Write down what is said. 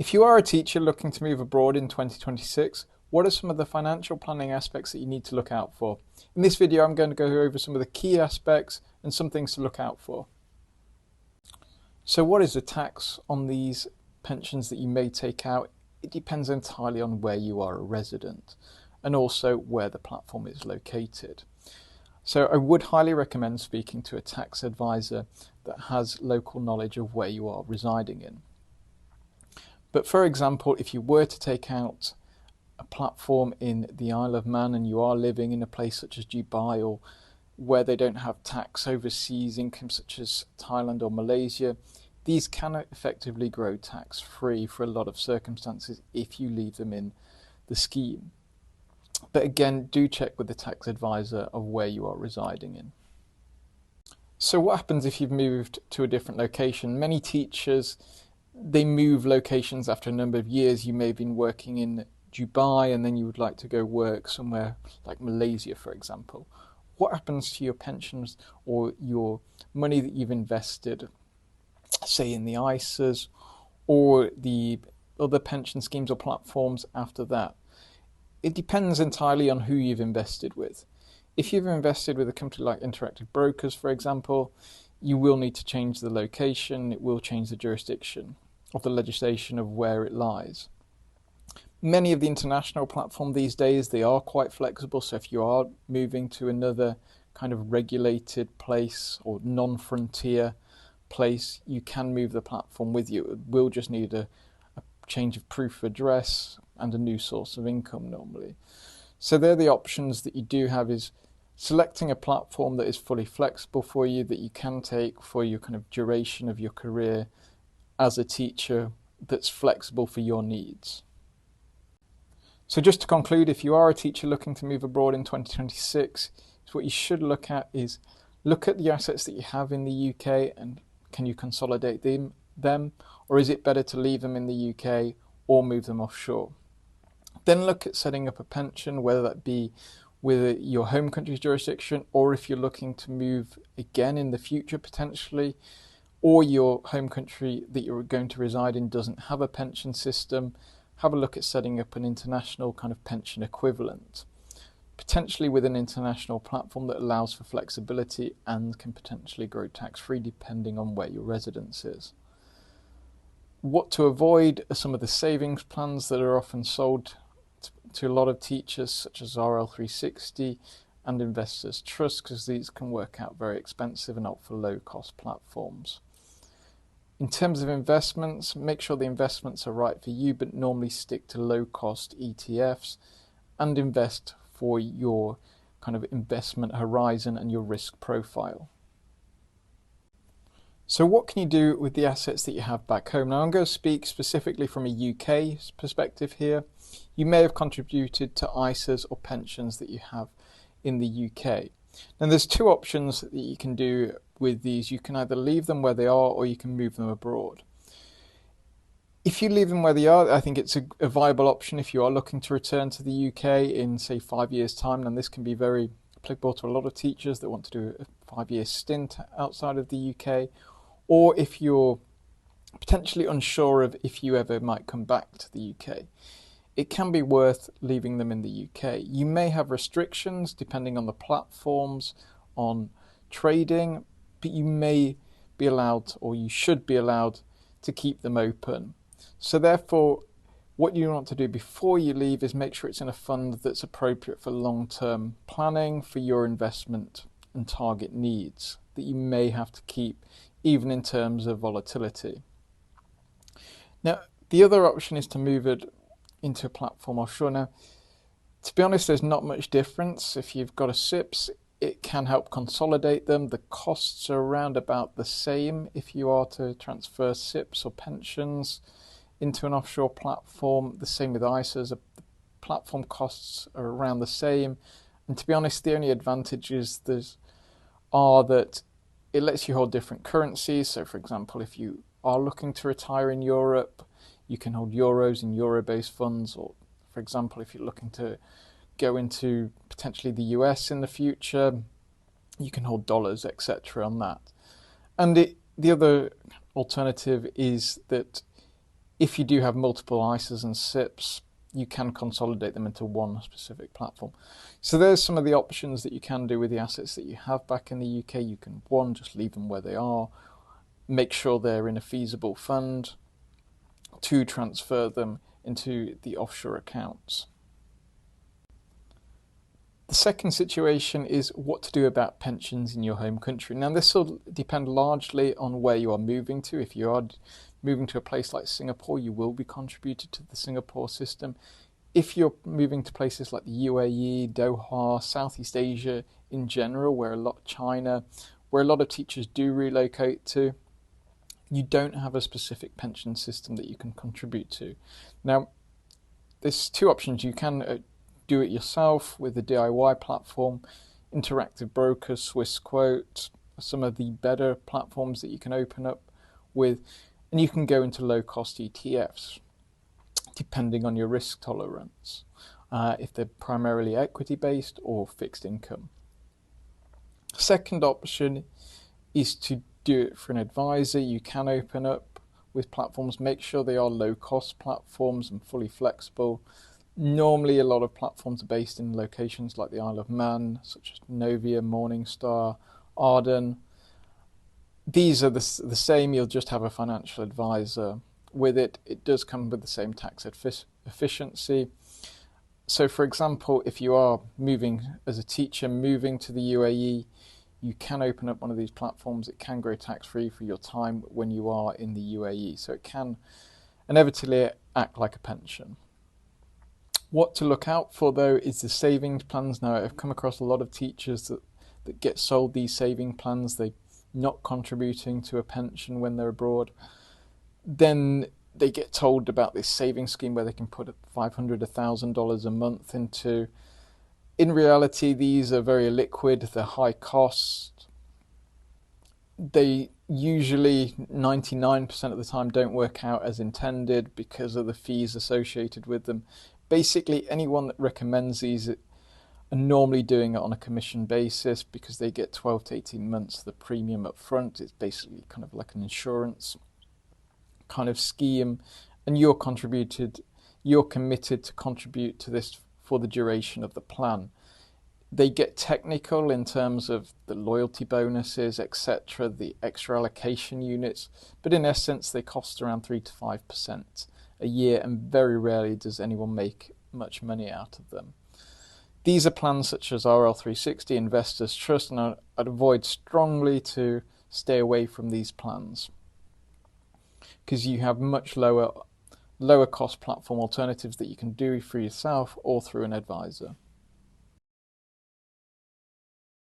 If you are a teacher looking to move abroad in 2026, what are some of the financial planning aspects that you need to look out for? In this video, I'm going to go over some of the key aspects and some things to look out for. So what is the tax on these pensions that you may take out? It depends entirely on where you are a resident and also where the platform is located. So I would highly recommend speaking to a tax advisor that has local knowledge of where you are residing in. But for example, if you were to take out a platform in the Isle of Man and you are living in a place such as Dubai or where they don't have tax overseas income such as Thailand or Malaysia, these can effectively grow tax-free for a lot of circumstances if you leave them in the scheme. But again, do check with the tax advisor of where you are residing in. So what happens if you've moved to a different location? Many teachers, they move locations after a number of years. You may have been working in Dubai and then you would like to go work somewhere like Malaysia, for example. What happens to your pensions or your money that you've invested, say in the ISAs or the other pension schemes or platforms after that? It depends entirely on who you've invested with. If you've invested with a company like Interactive Brokers, for example, you will need to change the location. It will change the jurisdiction of the legislation of where it lies. Many of the international platforms these days, they are quite flexible. So if you are moving to another kind of regulated place or non-frontier place, you can move the platform with you. It will just need a change of proof of address and a new source of income normally. So they're the options that you do have, is selecting a platform that is fully flexible for you, that you can take for your kind of duration of your career as a teacher, that's flexible for your needs. So just to conclude, if you are a teacher looking to move abroad in 2026, what you should look at is look at the assets that you have in the UK and can you consolidate them, or is it better to leave them in the UK or move them offshore? Then look at setting up a pension, whether that be with your home country's jurisdiction, or if you're looking to move again in the future potentially, or your home country that you're going to reside in doesn't have a pension system, have a look at setting up an international kind of pension equivalent, potentially with an international platform that allows for flexibility and can potentially grow tax-free depending on where your residence is. What to avoid are some of the savings plans that are often sold to a lot of teachers, such as RL360 and Investors Trust, because these can work out very expensive and opt for low-cost platforms. In terms of investments, make sure the investments are right for you, but normally stick to low-cost ETFs and invest for your kind of investment horizon and your risk profile. So what can you do with the assets that you have back home? Now I'm going to speak specifically from a UK perspective here. You may have contributed to ISAs or pensions that you have in the UK. Now there's two options that you can do with these. You can either leave them where they are or you can move them abroad. If you leave them where they are, I think it's a viable option if you are looking to return to the UK in, say, 5 years' time. And this can be very applicable to a lot of teachers that want to do a 5-year stint outside of the UK, or if you're potentially unsure of if you ever might come back to the UK. It can be worth leaving them in the UK. You may have restrictions depending on the platforms, on trading, but you may be allowed, or you should be allowed, to keep them open. So therefore, what you want to do before you leave is make sure it's in a fund that's appropriate for long-term planning for your investment and target needs that you may have to keep, even in terms of volatility. Now, the other option is to move it into a platform offshore. Now, to be honest, there's not much difference. If you've got a SIPS, it can help consolidate them. The costs are around about the same if you are to transfer SIPs or pensions into an offshore platform. The same with ISAs. The platform costs are around the same. And to be honest, the only advantages are that it lets you hold different currencies. So for example, if you are looking to retire in Europe, you can hold euros in euro-based funds, or for example, if you're looking to go into potentially the US in the future, you can hold dollars, etc. on that. And the other alternative is that If you do have multiple ISAs and SIPs, you can consolidate them into one specific platform. So there's some of the options that you can do with the assets that you have back in the UK. You can, one, just leave them where they are, make sure they're in a feasible fund, two, transfer them into the offshore accounts. The second situation is what to do about pensions in your home country. Now, this will depend largely on where you are moving to. If you are moving to a place like Singapore, you will be contributed to the Singapore system. If you're moving to places like the UAE, Doha, Southeast Asia in general, China, where a lot of teachers do relocate to, you don't have a specific pension system that you can contribute to. Now, there's two options. You can do it yourself with the DIY platform, Interactive Brokers, Swiss Quote, some of the better platforms that you can open up with, and you can go into low-cost ETFs, depending on your risk tolerance, if they're primarily equity-based or fixed income. Second option is to do it for an advisor. You can open up with platforms, make sure they are low-cost platforms and fully flexible. Normally, a lot of platforms are based in locations like the Isle of Man, such as Novia, Morningstar, Arden. These are the same, you'll just have a financial advisor with it. It does come with the same tax efficiency. So, for example, if you are moving as a teacher, moving to the UAE, you can open up one of these platforms. It can go tax-free for your time when you are in the UAE. So it can inevitably act like a pension. What to look out for, though, is the savings plans. Now, I've come across a lot of teachers that get sold these saving plans. They're not contributing to a pension when they're abroad. Then they get told about this savings scheme where they can put $500, $1,000 a month into. In reality, these are very liquid. They're high cost. They usually 99% of the time don't work out as intended because of the fees associated with them. Basically, anyone that recommends these are normally doing it on a commission basis because they get 12 to 18 months of the premium up front. It's basically kind of like an insurance kind of scheme, and you're committed to contribute to this for the duration of the plan. They get technical in terms of the loyalty bonuses, etc., the extra allocation units, but in essence, they cost around 3 to 5% a year, and very rarely does anyone make much money out of them. These are plans such as RL360, Investors Trust, and I'd avoid strongly to stay away from these plans because you have much lower cost platform alternatives that you can do for yourself or through an advisor.